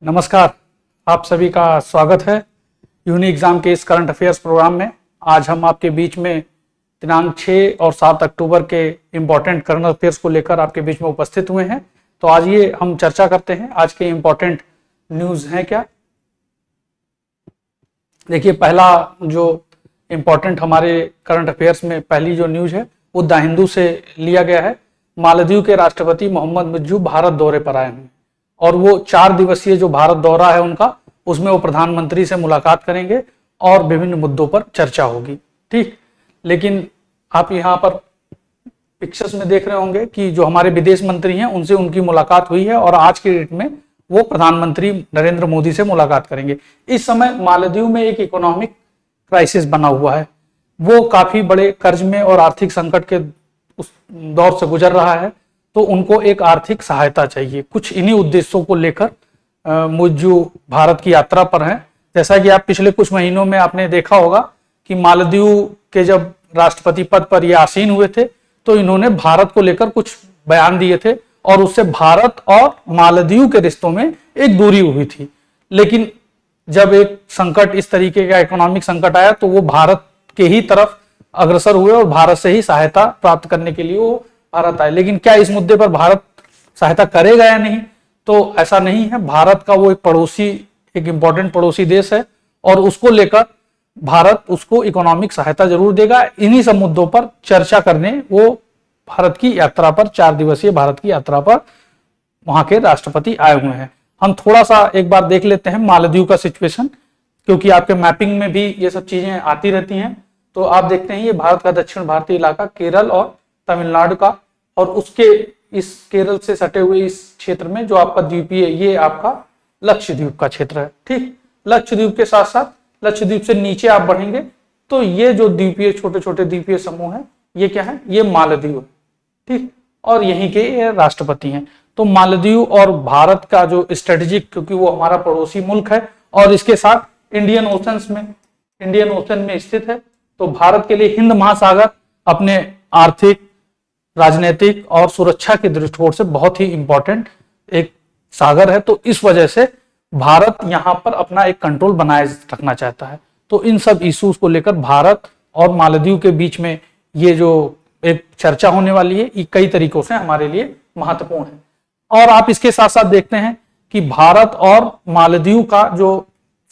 नमस्कार, आप सभी का स्वागत है यूनी एग्जाम के इस करंट अफेयर्स प्रोग्राम में। आज हम आपके बीच में दिनांक 6 और 7 अक्टूबर के इम्पोर्टेंट करंट अफेयर्स को लेकर आपके बीच में उपस्थित हुए हैं। तो आज ये हम चर्चा करते हैं आज के इम्पोर्टेंट न्यूज हैं क्या। देखिए, पहला जो इम्पोर्टेंट हमारे करंट अफेयर्स में पहली जो न्यूज है वो द हिंदू से लिया गया है। मालदीव के राष्ट्रपति मोहम्मद मुज्जू भारत दौरे पर आए हैं और वो 4 दिवसीय जो भारत दौरा है उनका, उसमें वो प्रधानमंत्री से मुलाकात करेंगे और विभिन्न मुद्दों पर चर्चा होगी। ठीक, लेकिन आप यहाँ पर पिक्चर्स में देख रहे होंगे कि जो हमारे विदेश मंत्री हैं उनसे उनकी मुलाकात हुई है और आज के डेट में वो प्रधानमंत्री नरेंद्र मोदी से मुलाकात करेंगे। इस समय मालदीव में एक इकोनॉमिक क्राइसिस बना हुआ है, वो काफी बड़े कर्ज में और आर्थिक संकट के उस दौर से गुजर रहा है, तो उनको एक आर्थिक सहायता चाहिए। कुछ इन्हीं उद्देश्यों को लेकर मुज्जू भारत की यात्रा पर हैं। जैसा कि आप पिछले कुछ महीनों में आपने देखा होगा कि मालदीव के जब राष्ट्रपति पद पर ये आसीन हुए थे तो इन्होंने भारत को लेकर कुछ बयान दिए थे और उससे भारत और मालदीव के रिश्तों में एक दूरी हुई थी। लेकिन जब एक संकट, इस तरीके का इकोनॉमिक संकट आया, तो वो भारत के ही तरफ अग्रसर हुए और भारत से ही सहायता प्राप्त करने के लिए वो भारत आए। लेकिन क्या इस मुद्दे पर भारत सहायता करेगा या नहीं, तो ऐसा नहीं है। भारत का वो एक पड़ोसी, एक इंपॉर्टेंट पड़ोसी देश है और उसको लेकर भारत उसको इकोनॉमिक सहायता जरूर देगा। इन्हीं सब मुद्दों पर चर्चा करने वो भारत की यात्रा पर, 4 दिवसीय भारत की यात्रा पर वहां के राष्ट्रपति आए हुए हैं। हम थोड़ा सा एक बार देख लेते हैं मालदीव का सिचुएशन, क्योंकि आपके मैपिंग में भी ये सब चीजें आती रहती हैं। तो आप देखते हैं ये भारत का दक्षिण भारतीय इलाका केरल और तमिलनाडु का, और उसके इस केरल से सटे हुए इस क्षेत्र में जो आपका द्वीपीय, ये आपका लक्षद्वीप का क्षेत्र है। ठीक, लक्षद्वीप के साथ साथ लक्षद्वीप से नीचे आप बढ़ेंगे तो ये जो द्वीपीय, छोटे छोटे द्वीपीय समूह है, ये क्या है, ये मालदीव है। ठीक, और यहीं के ये राष्ट्रपति हैं। तो मालदीव और भारत का जो स्ट्रेटेजिक, क्योंकि वो हमारा पड़ोसी मुल्क है और इसके साथ इंडियन ओशन में स्थित है, तो भारत के लिए हिंद महासागर अपने आर्थिक, राजनीतिक और सुरक्षा के दृष्टिकोण से बहुत ही इंपॉर्टेंट एक सागर है। तो इस वजह से भारत यहां पर अपना एक कंट्रोल बनाए रखना चाहता है। तो इन सब इश्यूज को लेकर भारत और मालदीव के बीच में ये जो एक चर्चा होने वाली है, ये कई तरीकों से हमारे लिए महत्वपूर्ण है। और आप इसके साथ साथ देखते हैं कि भारत और मालदीव का जो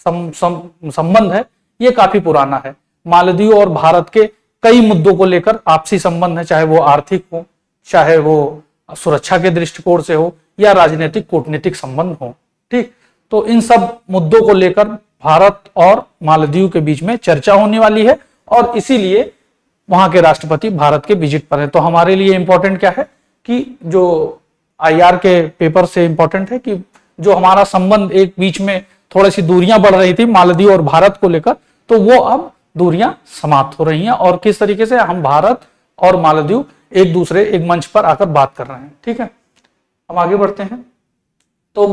संबंध है ये काफी पुराना है। मालदीव और भारत के कई मुद्दों को लेकर आपसी संबंध है, चाहे वो आर्थिक हो, चाहे वो सुरक्षा के दृष्टिकोण से हो, या राजनीतिक कूटनीतिक संबंध हो। ठीक, तो इन सब मुद्दों को लेकर भारत और मालदीव के बीच में चर्चा होने वाली है और इसीलिए वहां के राष्ट्रपति भारत के विजिट पर है। तो हमारे लिए इंपॉर्टेंट क्या है कि जो IR के पेपर से इंपॉर्टेंट है कि जो हमारा संबंध, एक बीच में थोड़ी सी दूरियां बढ़ रही थी मालदीव और भारत को लेकर, तो वो अब दूरियां समाप्त हो रही हैं और किस तरीके से हम भारत और मालदीव एक दूसरे, एक मंच पर आकर बात कर रहे हैं। ठीक है, हम आगे बढ़ते हैं। तो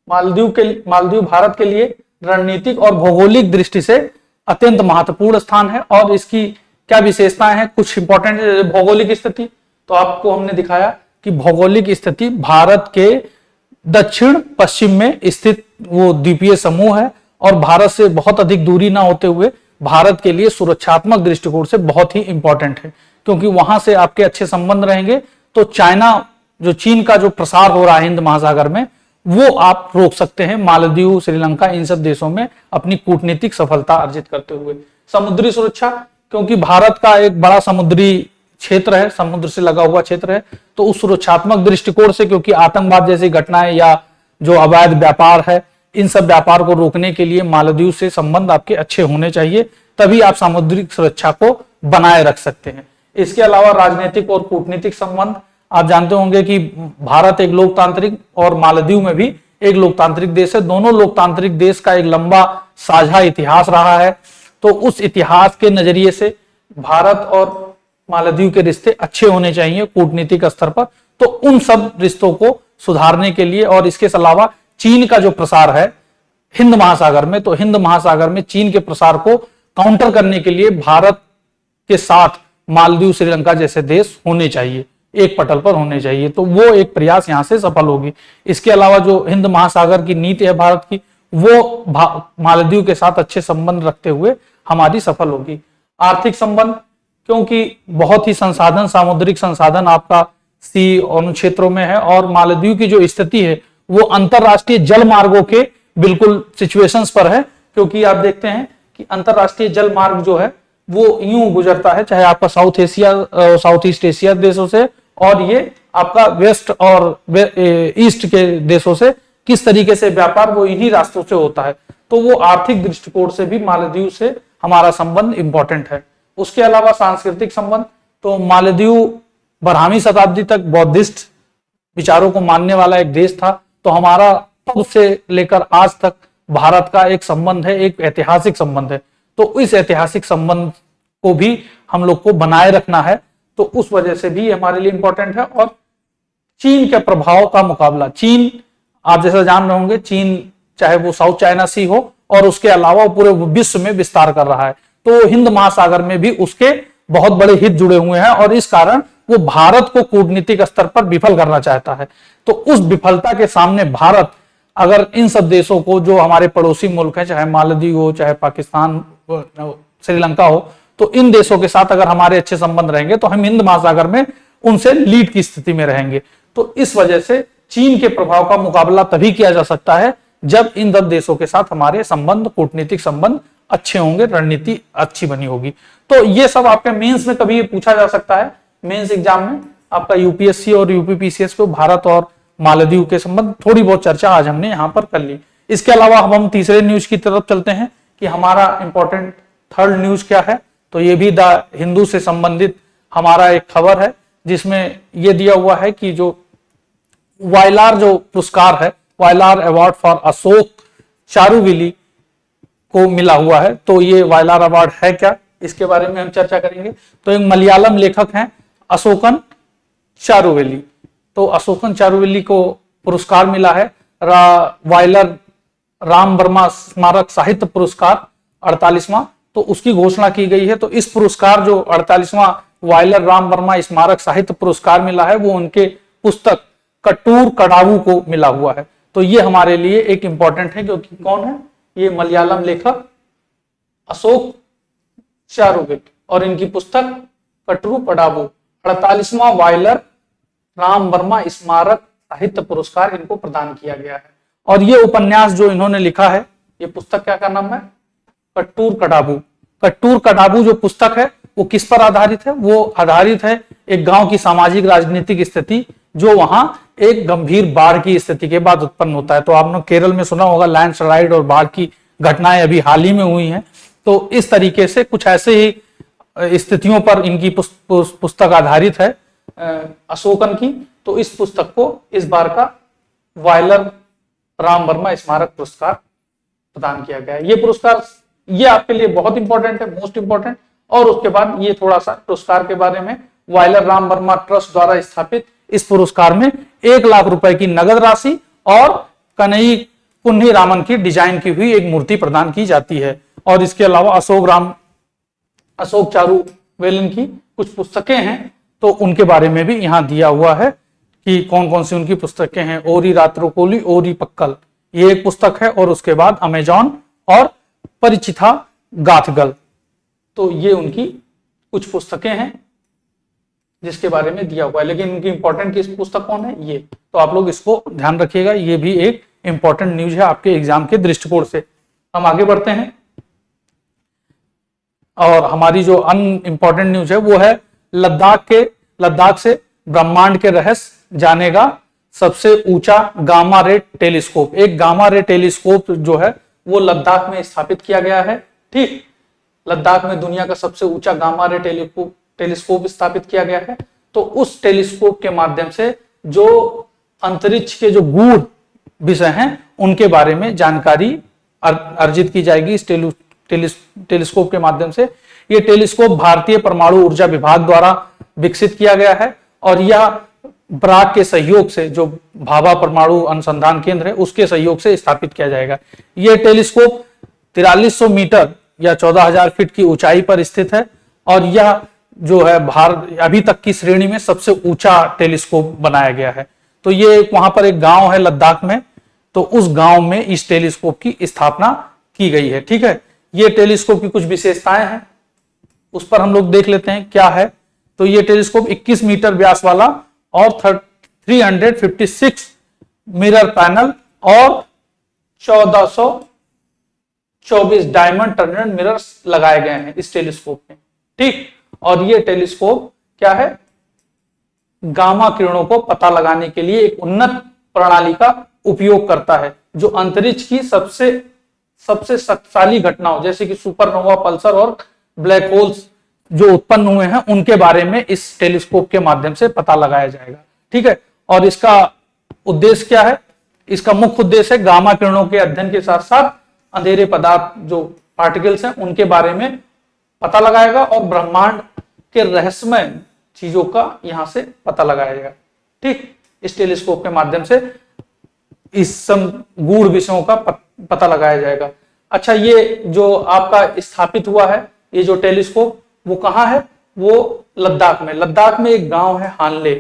मालदीव भारत के लिए रणनीतिक और भौगोलिक दृष्टि से अत्यंत महत्वपूर्ण स्थान है और इसकी क्या विशेषताएं हैं, कुछ इंपॉर्टेंट। भौगोलिक स्थिति, तो आपको हमने दिखाया कि भौगोलिक स्थिति भारत के दक्षिण पश्चिम में स्थित वो द्वीपीय समूह है और भारत से बहुत अधिक दूरी ना होते हुए भारत के लिए सुरक्षात्मक दृष्टिकोण से बहुत ही इंपॉर्टेंट है, क्योंकि वहां से आपके अच्छे संबंध रहेंगे तो चीन का जो प्रसार हो रहा है हिंद महासागर में, वो आप रोक सकते हैं मालदीव, श्रीलंका, इन सब देशों में अपनी कूटनीतिक सफलता अर्जित करते हुए। समुद्री सुरक्षा, क्योंकि भारत का एक बड़ा समुद्री क्षेत्र है, समुद्र से लगा हुआ क्षेत्र है, तो उस सुरक्षात्मक दृष्टिकोण से, क्योंकि आतंकवाद जैसी घटनाएं या जो अवैध व्यापार है, इन सब व्यापार को रोकने के लिए मालदीव से संबंध आपके अच्छे होने चाहिए, तभी आप सामुद्रिक सुरक्षा को बनाए रख सकते हैं। इसके अलावा राजनीतिक और कूटनीतिक संबंध, आप जानते होंगे कि भारत एक लोकतांत्रिक और मालदीव में भी एक लोकतांत्रिक देश है। दोनों लोकतांत्रिक देश का एक लंबा साझा इतिहास रहा है, तो उस इतिहास के नजरिए से भारत और मालदीव के रिश्ते अच्छे होने चाहिए कूटनीतिक स्तर पर। तो उन सब रिश्तों को सुधारने के लिए, और इसके अलावा चीन का जो प्रसार है हिंद महासागर में, तो हिंद महासागर में चीन के प्रसार को काउंटर करने के लिए भारत के साथ मालदीव, श्रीलंका जैसे देश होने चाहिए। एक पटल पर होने चाहिए। तो वो एक प्रयास यहाँ से सफल होगी। इसके अलावा जो हिंद महासागर की नीति है भारत की, वो मालदीव के साथ अच्छे संबंध रखते हुए हमारी सफल होगी। आर्थिक संबंध, क्योंकि बहुत ही संसाधन, सामुद्रिक संसाधन आपका सी उन क्षेत्रों में है, और मालदीव की जो स्थिति है वो अंतरराष्ट्रीय जल मार्गों के बिल्कुल सिचुएशंस पर है, क्योंकि आप देखते हैं कि अंतरराष्ट्रीय जल मार्ग जो है वो यूं गुजरता है, चाहे आपका साउथ ईस्ट एशिया देशों से, और ये आपका वेस्ट और ईस्ट के देशों से किस तरीके से व्यापार वो इन्हीं रास्तों से होता है। तो वो आर्थिक दृष्टिकोण से भी मालदीव से हमारा संबंध इंपॉर्टेंट है। उसके अलावा सांस्कृतिक संबंध, तो मालदीव 12वीं शताब्दी तक बौद्धिस्ट विचारों को मानने वाला एक देश था। तो हमारा तब से लेकर आज तक भारत का एक संबंध है, एक ऐतिहासिक संबंध है। तो इस ऐतिहासिक संबंध को भी हम लोग को बनाए रखना है, तो उस वजह से भी हमारे लिए इंपॉर्टेंट है। और चीन के प्रभाव का मुकाबला, चीन आप जैसा जान रहे होंगे, चीन चाहे वो साउथ चाइना सी हो और उसके अलावा पूरे विश्व में विस्तार कर रहा है, तो हिंद महासागर में भी उसके बहुत बड़े हित जुड़े हुए हैं, और इस कारण वो भारत को कूटनीतिक स्तर पर विफल करना चाहता है। तो उस विफलता के सामने भारत अगर इन सब देशों को, जो हमारे पड़ोसी मुल्क हैं, चाहे मालदीव हो, चाहे पाकिस्तान, श्रीलंका हो, तो इन देशों के साथ अगर हमारे अच्छे संबंध रहेंगे तो हम हिंद महासागर में उनसे लीड की स्थिति में रहेंगे। तो इस वजह से चीन के प्रभाव का मुकाबला तभी किया जा सकता है जब इन 10 देशों के साथ हमारे संबंध, कूटनीतिक संबंध अच्छे होंगे, रणनीति अच्छी बनी होगी। तो ये सब आपके मेंस में कभी पूछा जा सकता है, मेंस एग्जाम में आपका यूपीएससी और यूपीपीसीएस को भारत और मालदीव के संबंध थोड़ी बहुत चर्चा आज हमने यहां पर कर ली। इसके अलावा हम तीसरे न्यूज की तरफ चलते हैं कि हमारा इंपॉर्टेंट थर्ड न्यूज क्या है। तो ये भी द हिंदू से संबंधित हमारा एक खबर है, जिसमें यह दिया हुआ है कि जो वायलार जो पुरस्कार है, वायलार अवार्ड फॉर अशोक चारुविली को मिला हुआ है। तो ये वायलार अवार्ड है क्या, इसके बारे में हम चर्चा करेंगे। तो एक मलयालम लेखक हैं अशोकन चारुवेली, तो अशोकन चारुवेली को पुरस्कार मिला है वायलार राम वर्मा स्मारक साहित्य पुरस्कार 48वां, तो उसकी घोषणा की गई है। तो इस पुरस्कार जो 48वां वायलार राम वर्मा स्मारक साहित्य पुरस्कार मिला है, वो उनके पुस्तक कटूर कडावू को मिला हुआ है। तो ये हमारे लिए एक इंपॉर्टेंट है, क्योंकि कौन है ये मलयालम लेखक अशोक चारुवेली, और इनकी पुस्तक कटरू कडावू 48वां वायलार राम वर्मा स्मारक साहित्य पुरस्कार इनको प्रदान किया गया है। और ये उपन्यास जो इन्होंने लिखा है, ये पुस्तक क्या का नाम है, कटूर कडावू। कटूर कडावू जो पुस्तक है वो किस पर आधारित है, वो आधारित है एक गांव की सामाजिक राजनीतिक स्थिति, जो वहां एक गंभीर बाढ़ की स्थिति के बाद उत्पन्न होता है। तो आपने केरल में सुना होगा लैंडस्लाइड और बाढ़ की घटनाएं अभी हाल ही में हुई हैं। तो इस तरीके से कुछ ऐसे ही स्थितियों पर इनकी पुस्तक आधारित है अशोकन की। तो इस पुस्तक को इस बार का वायलार राम वर्मा स्मारक पुरस्कार प्रदान किया गया है। ये पुरस्कार ये आपके लिए बहुत इंपॉर्टेंट है, मोस्ट इंपॉर्टेंट। और उसके बाद ये थोड़ा सा पुरस्कार के बारे में, वायलार राम वर्मा ट्रस्ट द्वारा स्थापित इस पुरस्कार में 1 लाख रुपए की नगद राशि और कन्हई कुन्ही रामन की डिजाइन की हुई एक मूर्ति प्रदान की जाती है। और इसके अलावा अशोक चारुवेलन की कुछ पुस्तकें हैं, तो उनके बारे में भी यहाँ दिया हुआ है कि कौन कौन सी उनकी पुस्तकें हैं। ओरी रात्रोकोली ओरी पक्कल, ये एक पुस्तक है, और उसके बाद अमेजॉन और परिचिथा गाथगल, तो ये उनकी कुछ पुस्तकें हैं जिसके बारे में दिया हुआ है। लेकिन उनकी इंपॉर्टेंट किस पुस्तक कौन है ये, तो आप लोग इसको ध्यान रखिएगा, ये भी एक इंपॉर्टेंट न्यूज है आपके एग्जाम के दृष्टिकोण से। हम आगे बढ़ते हैं, और हमारी जो अनइंपॉर्टेंट न्यूज है वो है लद्दाख से ब्रह्मांड के रहस्य जानेगा सबसे ऊंचा गामा रे टेलीस्कोप। एक गामा रे टेलीस्कोप जो है वो लद्दाख में स्थापित किया गया है। ठीक, लद्दाख में दुनिया का सबसे ऊंचा गामा रे टेलीस्कोप स्थापित किया गया है। तो उस टेलीस्कोप के माध्यम से जो अंतरिक्ष के जो गूढ़ विषय हैं उनके बारे में जानकारी अर्जित की जाएगी इस टेलीस्कोप के माध्यम से। यह टेलीस्कोप भारतीय परमाणु ऊर्जा विभाग द्वारा विकसित किया गया है, और यह ब्राक के सहयोग से, जो भाभा परमाणु अनुसंधान केंद्र है उसके सहयोग से स्थापित किया जाएगा। यह टेलीस्कोप 4300 मीटर या 14,000 फीट की ऊंचाई पर स्थित है, और यह जो है भारत अभी तक की श्रेणी में सबसे ऊंचा टेलीस्कोप बनाया गया है। तो ये वहां पर एक गांव है लद्दाख में, तो उस गांव में इस टेलीस्कोप की स्थापना की गई है। ठीक है, ये टेलीस्कोप की कुछ विशेषताएं हैं, उस पर हम लोग देख लेते हैं क्या है। तो ये टेलीस्कोप 21 मीटर व्यास वाला और 356 मिरर पैनल और 1424 डायमंड टर्निंग मिरर्स लगाए गए हैं इस टेलीस्कोप में। ठीक, और ये टेलीस्कोप क्या है, गामा किरणों को पता लगाने के लिए एक उन्नत प्रणाली का उपयोग करता है, जो अंतरिक्ष की सबसे शक्तिशाली घटनाओं जैसे कि सुपरनोवा, पल्सर और ब्लैक होल्स जो उत्पन्न हुए हैं उनके बारे में इस टेलीस्कोप के माध्यम से पता लगाया जाएगा। ठीक है, और इसका उद्देश्य क्या है, इसका मुख्य उद्देश्य है गामा किरणों के अध्ययन के साथ साथ अंधेरे पदार्थ जो पार्टिकल्स हैं उनके बारे में पता लगाएगा और ब्रह्मांड के रहस्यमय चीजों का यहां से पता लगाया जाएगा। ठीक, इस टेलीस्कोप के माध्यम से इस गूढ़ विषयों का पता लगाया जाएगा। अच्छा, ये जो आपका स्थापित हुआ है ये जो टेलीस्कोप वो कहाँ है, वो लद्दाख में। लद्दाख में एक गांव है हानले।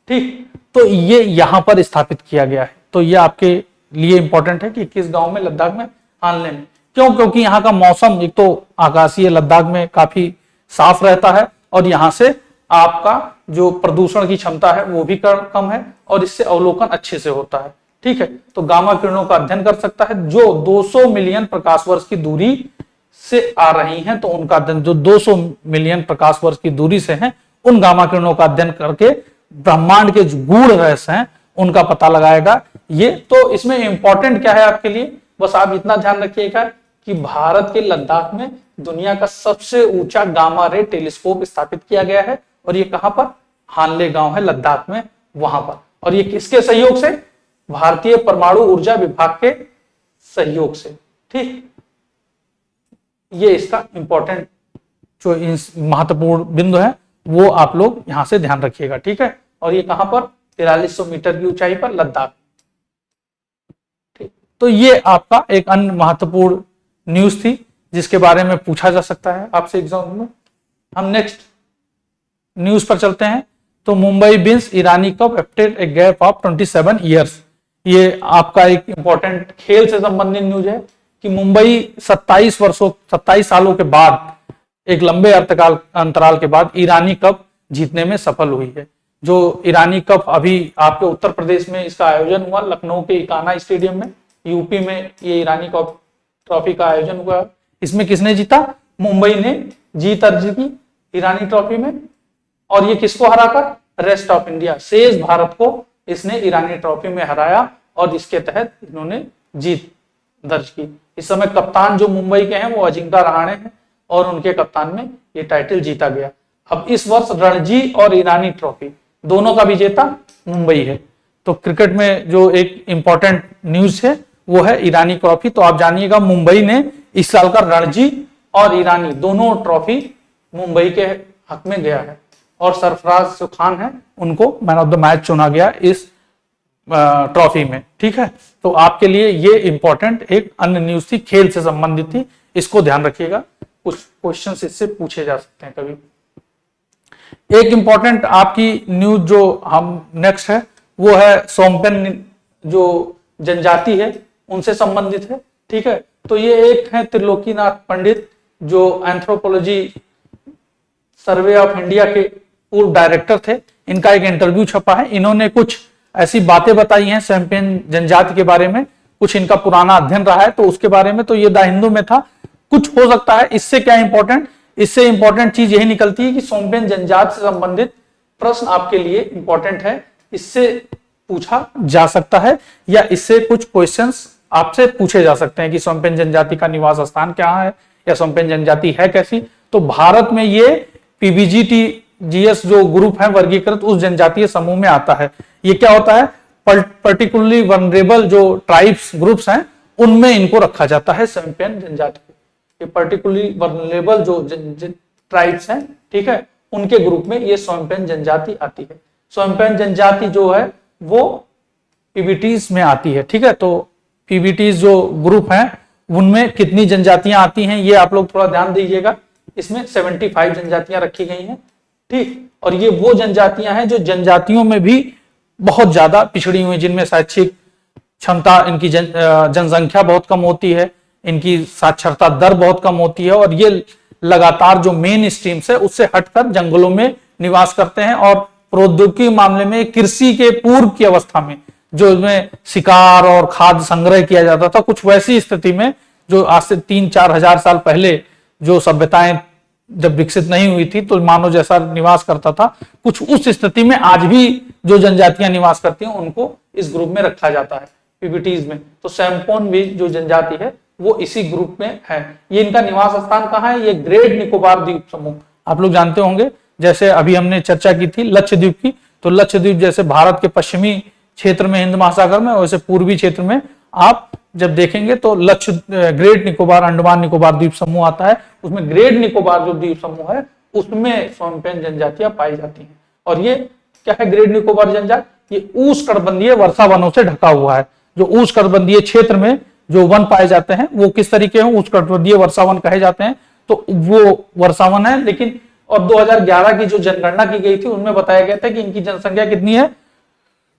ठीक, तो ये यहां पर स्थापित किया गया है। तो ये आपके लिए इंपॉर्टेंट है कि किस गांव में, लद्दाख में, हानले में। क्यों? क्योंकि यहाँ का मौसम एक तो आकाशीय लद्दाख में काफी साफ रहता है और यहाँ से आपका जो प्रदूषण की क्षमता है वो भी कम है और इससे अवलोकन अच्छे से होता है। ठीक है, तो गामा किरणों का अध्ययन कर सकता है जो 200 मिलियन प्रकाश वर्ष की दूरी से आ रही हैं, तो उनका अध्ययन जो 200 मिलियन प्रकाश वर्ष की दूरी से हैं उन गामा किरणों का अध्ययन करके ब्रह्मांड के जो गूढ़ रहस्य हैं उनका पता लगाएगा। ये तो इसमें इंपॉर्टेंट क्या है आपके लिए, बस आप इतना ध्यान रखिएगा कि भारत के लद्दाख में दुनिया का सबसे ऊंचा गामा रे टेलीस्कोप स्थापित किया गया है और ये कहां पर, हानले गांव है लद्दाख में, वहां पर। और ये किसके सहयोग से, भारतीय परमाणु ऊर्जा विभाग के सहयोग से। ठीक, ये इसका इंपॉर्टेंट जो महत्वपूर्ण बिंदु है वो आप लोग यहां से ध्यान रखिएगा। ठीक है, और ये कहां पर, 4300 मीटर की ऊंचाई पर लद्दाख। ठीक, तो ये आपका एक अन्य महत्वपूर्ण न्यूज थी जिसके बारे में पूछा जा सकता है आपसे एग्जाम में। हम नेक्स्ट न्यूज पर चलते हैं। तो Mumbai wins Irani cup after a gap of 27 years. ये आपका एक इंपॉर्टेंट खेल से संबंधित न्यूज है कि मुंबई 27 सालों के बाद, एक लंबे अंतराल के बाद ईरानी कप जीतने में सफल हुई है। जो ईरानी कप अभी आपके उत्तर प्रदेश में इसका आयोजन हुआ, लखनऊ के इकाना स्टेडियम में, यूपी में ये ईरानी कप ट्रॉफी का आयोजन हुआ। इसमें किसने जीता, मुंबई ने जीत अर्ज की ईरानी ट्रॉफी में। और ये किसको हराकर, रेस्ट ऑफ इंडिया, शेष भारत को इसने ईरानी ट्रॉफी में हराया और इसके तहत इन्होंने जीत दर्ज की। इस समय कप्तान जो मुंबई के हैं वो अजिंक्य रहाणे हैं और उनके कप्तान में ये टाइटल जीता गया। अब इस वर्ष रणजी और ईरानी ट्रॉफी दोनों का विजेता मुंबई है। तो क्रिकेट में जो एक इंपॉर्टेंट न्यूज है वो है ईरानी ट्रॉफी। तो आप जानिएगा मुंबई ने इस साल का रणजी और ईरानी दोनों ट्रॉफी मुंबई के हक में गया है और सरफराज जो खान है उनको मैन ऑफ द मैच चुना गया इस ट्रॉफी में। ठीक है, तो आपके लिए ये इंपॉर्टेंट एक अन्य न्यूज थी, खेल से संबंधित थी, इसको ध्यान रखिएगा, कुछ क्वेश्चंस इससे पूछे जा सकते हैं कभी। एक इंपॉर्टेंट आपकी न्यूज जो हम नेक्स्ट है वो है सोमपेन जो जनजाति है उनसे संबंधित है। ठीक है, तो ये एक है त्रिलोकीनाथ पंडित जो एंथ्रोपोलॉजी सर्वे ऑफ इंडिया के पूर्व डायरेक्टर थे। इनका एक इंटरव्यू छपा है, इन्होंने कुछ ऐसी बातें बताई हैं सोमपेन जनजाति के बारे में, कुछ इनका पुराना अध्ययन रहा है तो उसके बारे में। तो ये द हिंदू में था, कुछ हो सकता है इससे क्या इंपॉर्टेंट, इससे इंपॉर्टेंट चीज यही निकलती है कि सोमपेन जनजाति से संबंधित प्रश्न आपके लिए इंपॉर्टेंट है, इससे पूछा जा सकता है या इससे कुछ क्वेश्चंस आपसे पूछे जा सकते हैं कि सोमपेन जनजाति का निवास स्थान क्या है या सोमपेन जनजाति है कैसी। तो भारत में ये PBGTGS जो ग्रुप है वर्गीकृत उस जनजातीय समूह में आता है। ये क्या होता है, पर्टिकुलरली वनरेबल जो ट्राइब्स ग्रुप्स हैं उनमें इनको रखा जाता है सोमपेन जनजाति। ये पर्टिकुलरली वनरेबल जो ट्राइब्स हैं, ठीक है, उनके ग्रुप में ये सोमपेन जनजाति आती है। सोमपेन जनजाति जो है वो PBTs में आती है। ठीक है, तो PBTs जो ग्रुप हैं उनमें कितनी जनजातियां आती हैं ये आप लोग थोड़ा ध्यान दीजिएगा। इसमें 75 जनजातियां रखी गई हैं। ठीक, और ये वो जनजातियां हैं जो जनजातियों में भी बहुत ज्यादा पिछड़ी हुई, जिनमें शैक्षिक क्षमता, इनकी जनसंख्या बहुत कम होती है, इनकी साक्षरता दर बहुत कम होती है, और ये लगातार जो मेन स्ट्रीम से उससे हटकर जंगलों में निवास करते हैं। और प्रौद्योगिकी मामले में कृषि के पूर्व की अवस्था में जो इसमें शिकार और खाद्य संग्रह किया जाता था, कुछ वैसी स्थिति में जो आज से 3-4 हजार साल पहले जो सभ्यताएं जब विकसित नहीं हुई थी तो मानव जैसा निवास करता था, कुछ उस स्थिति में आज भी जो जनजातियां निवास करती हैं उनको इस ग्रुप में रखा जाता है पीबीटीज में। तो सैम्पोन भी जो जनजाति है वो इसी ग्रुप में है। ये इनका निवास स्थान कहाँ है? ये ग्रेट निकोबार द्वीप समूह, आप लोग जानते होंगे, जैसे अभी हमने चर्चा की थी लक्षद्वीप की, तो लक्षद्वीप जैसे भारत के पश्चिमी क्षेत्र में हिंद महासागर में, वैसे पूर्वी क्षेत्र में आप जब देखेंगे तो ग्रेट निकोबार, अंडमान निकोबार द्वीप समूह आता है, उसमें ग्रेट निकोबार जो द्वीप समूह है उसमें स्वयंपेन जनजातियां पाई जाती हैं। और ये क्या है ग्रेट निकोबार जनजाति? ये उष्णकटिबंधीय वर्षा वनों से ढका हुआ है। जो उष्णकटिबंधीय क्षेत्र में जो वन पाए जाते हैं वो किस तरीके हैं? उष्णकटिबंधीय वर्षावन कहे जाते हैं, तो वो वर्षावन है। लेकिन और 2011 की जो जनगणना की गई थी उनमें बताया गया था कि इनकी जनसंख्या कितनी है?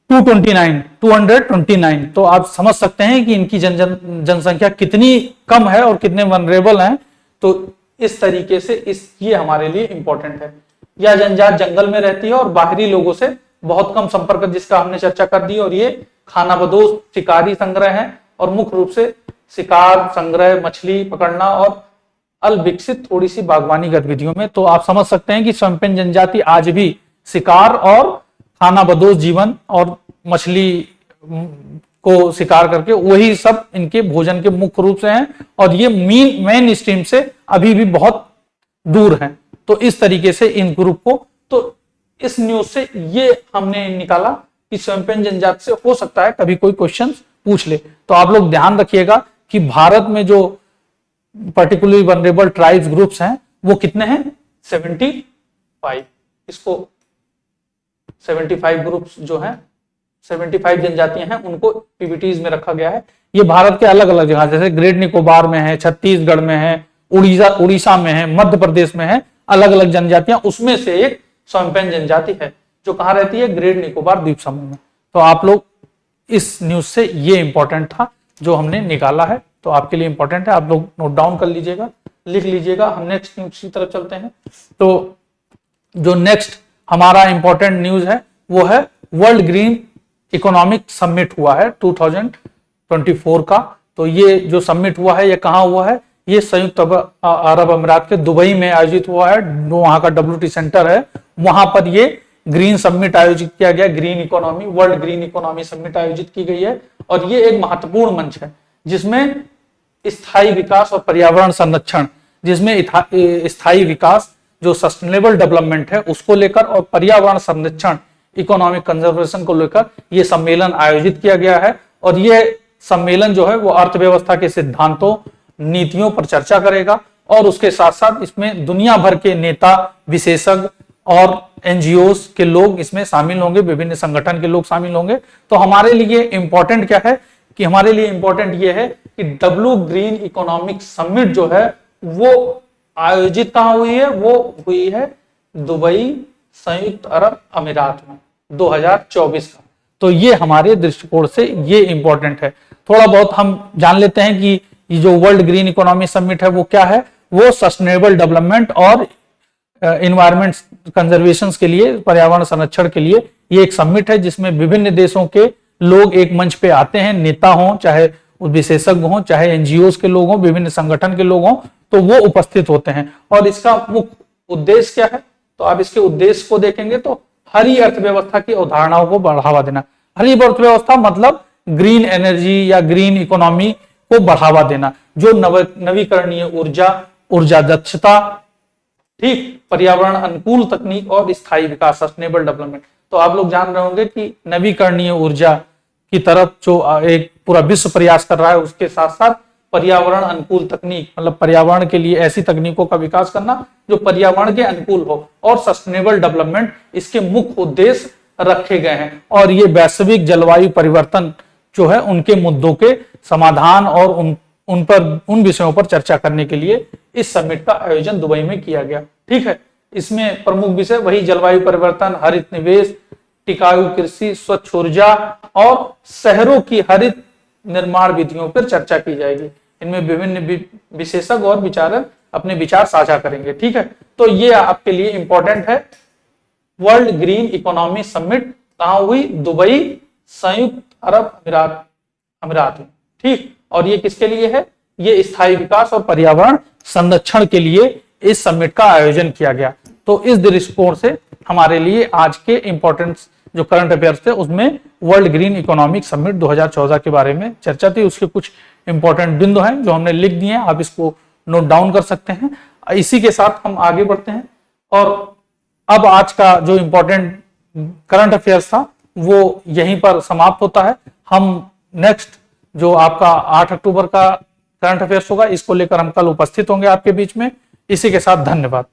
229। तो आप समझ सकते हैं कि इनकी जनसंख्या कितनी कम है और कितने वनरेबल हैं। तो इस तरीके से ये हमारे लिए इंपॉर्टेंट है। यह जनजात जंगल में रहती है और बाहरी लोगों से बहुत कम संपर्क, जिसका हमने चर्चा कर दी। और ये खानाबदोश शिकारी संग्रह है और मुख्य रूप से शिकार, संग्रह, मछली पकड़ना और अल्पविकसित थोड़ी सी बागवानी गतिविधियों में। तो आप समझ सकते हैं कि स्वयंपेन जनजाति आज भी शिकार और खानाबदोश जीवन और मछली को शिकार करके वही सब इनके भोजन के मुख्य रूप से हैं, और ये मेन स्ट्रीम से अभी भी बहुत दूर हैं। तो इस तरीके से इन ग्रुप को, तो इस न्यूज से ये हमने निकाला कि स्वयंपेन जनजाति से हो सकता है कभी कोई क्वेश्चन पूछ ले। तो आप लोग ध्यान रखिएगा कि भारत में जो पर्टिकुलरली वनरेबल ट्राइब्स ग्रुप्स हैं वो कितने हैं? 75। इसको 75 ग्रुप्स जो हैं, 75 जनजातियां हैं, उनको पीबीटीज में रखा गया है। ये भारत के अलग अलग जगह, जैसे ग्रेट निकोबार में है, छत्तीसगढ़ में है, उड़ीसा में है, मध्य प्रदेश में है, अलग अलग जनजातियां। उसमें से एक स्वयंपेन जनजाति है जो कहां रहती है? ग्रेट निकोबार द्वीप समूह में। तो आप लोग इस न्यूज से ये इंपॉर्टेंट था जो हमने निकाला है, तो आपके लिए इंपॉर्टेंट है, आप लोग नोट डाउन कर लीजिएगा, लिख लीजिएगा। हम नेक्स्ट न्यूज की तरफ चलते हैं। तो जो नेक्स्ट हमारा इंपॉर्टेंट न्यूज है वो है वर्ल्ड ग्रीन इकोनॉमिक समिट हुआ है 2024 का। तो ये जो समिट हुआ है ये कहाँ हुआ है? ये संयुक्त अरब अमीरात के दुबई में आयोजित हुआ है, वहां का WT सेंटर है, वहां पर ये ग्रीन समिट आयोजित किया गया। Green economy, world green economy summit आयोजित की गई है, और ये एक महत्वपूर्ण मंच है जिसमें स्थायी विकास और पर्यावरण संरक्षण, जिसमें स्थायी विकास जो सस्टेनेबल डेवलपमेंट है उसको लेकर और पर्यावरण संरक्षण इकोनॉमिक कंजर्वेशन को लेकर ये सम्मेलन आयोजित किया गया है। और ये सम्मेलन जो है वो अर्थव्यवस्था के सिद्धांतों, नीतियों पर चर्चा करेगा, और उसके साथ साथ इसमें दुनिया भर के नेता, विशेषज्ञ और एनजीओस के लोग इसमें शामिल होंगे, विभिन्न संगठन के लोग शामिल होंगे। तो हमारे लिए इंपॉर्टेंट क्या है कि हमारे लिए इंपॉर्टेंट ये है कि डब्ल्यू ग्रीन इकोनॉमिक समिट जो है वो आयोजित कहां हुई है? वो हुई है दुबई, संयुक्त अरब अमीरात में 2024 का। तो ये हमारे दृष्टिकोण से ये इंपॉर्टेंट है। थोड़ा बहुत हम जान लेते हैं कि ये जो वर्ल्ड ग्रीन इकोनॉमी समिट है वो क्या है। वो सस्टेनेबल डेवलपमेंट और एनवायरमेंट कंजर्वेशन के लिए, पर्यावरण संरक्षण के लिए ये एक समिट है जिसमें विभिन्न देशों के लोग एक मंच पे आते हैं, नेता हों, चाहे विशेषज्ञ हों, चाहे एनजीओ के लोग हों, विभिन्न संगठन के लोग हों, तो वो उपस्थित होते हैं। और इसका मुख्य उद्देश्य क्या है? तो आप इसके उद्देश्य को देखेंगे तो हरी अर्थव्यवस्था की अवधारणाओं को बढ़ावा देना। हरी अर्थव्यवस्था मतलब ग्रीन एनर्जी या ग्रीन इकोनॉमी को बढ़ावा देना, जो नवीकरणीय ऊर्जा दक्षता, ठीक, पर्यावरण अनुकूल तकनीक और स्थायी विकास, सस्टेनेबल डेवलपमेंट। तो आप लोग जान रहे होंगे कि नवीकरणीय ऊर्जा की तरफ जो एक पूरा विश्व प्रयास कर रहा है, उसके साथ साथ पर्यावरण अनुकूल तकनीक, मतलब पर्यावरण के लिए ऐसी तकनीकों का विकास करना जो पर्यावरण के अनुकूल हो, और सस्टेनेबल डेवलपमेंट इसके मुख्य उद्देश्य रखे गए हैं। और ये वैश्विक जलवायु परिवर्तन जो है उनके मुद्दों के समाधान और उन विषयों पर चर्चा करने के लिए इस समिट का आयोजन दुबई में किया गया। ठीक है, इसमें प्रमुख विषय वही जलवायु परिवर्तन, हरित निवेश, टिकाऊ कृषि, स्वच्छ ऊर्जा और शहरों की हरित निर्माण विधियों पर चर्चा की जाएगी। इनमें विभिन्न विशेषज्ञ और विचारक अपने विचार साझा करेंगे। ठीक है, तो ये आपके लिए इंपॉर्टेंट है। वर्ल्ड ग्रीन इकोनॉमी समिट कहां हुई? दुबई, संयुक्त अरब अमीरात में। ठीक, और ये किसके लिए है? ये स्थायी विकास और पर्यावरण संरक्षण के लिए इस समिट का आयोजन किया गया। तो इस दृष्टिकोण से हमारे लिए आज के इंपॉर्टेंट जो करंट अफेयर्स थे उसमें वर्ल्ड ग्रीन इकोनॉमिक समिट 2014 के बारे में चर्चा थी। उसके कुछ इंपॉर्टेंट बिंदु हैं जो हमने लिख दिए हैं, आप इसको नोट डाउन कर सकते हैं। इसी के साथ हम आगे बढ़ते हैं और अब आज का जो इंपॉर्टेंट करंट अफेयर्स था वो यहीं पर समाप्त होता है। हम नेक्स्ट जो आपका 8 अक्टूबर का करंट अफेयर्स होगा इसको लेकर हम कल उपस्थित होंगे आपके बीच में। इसी के साथ धन्यवाद।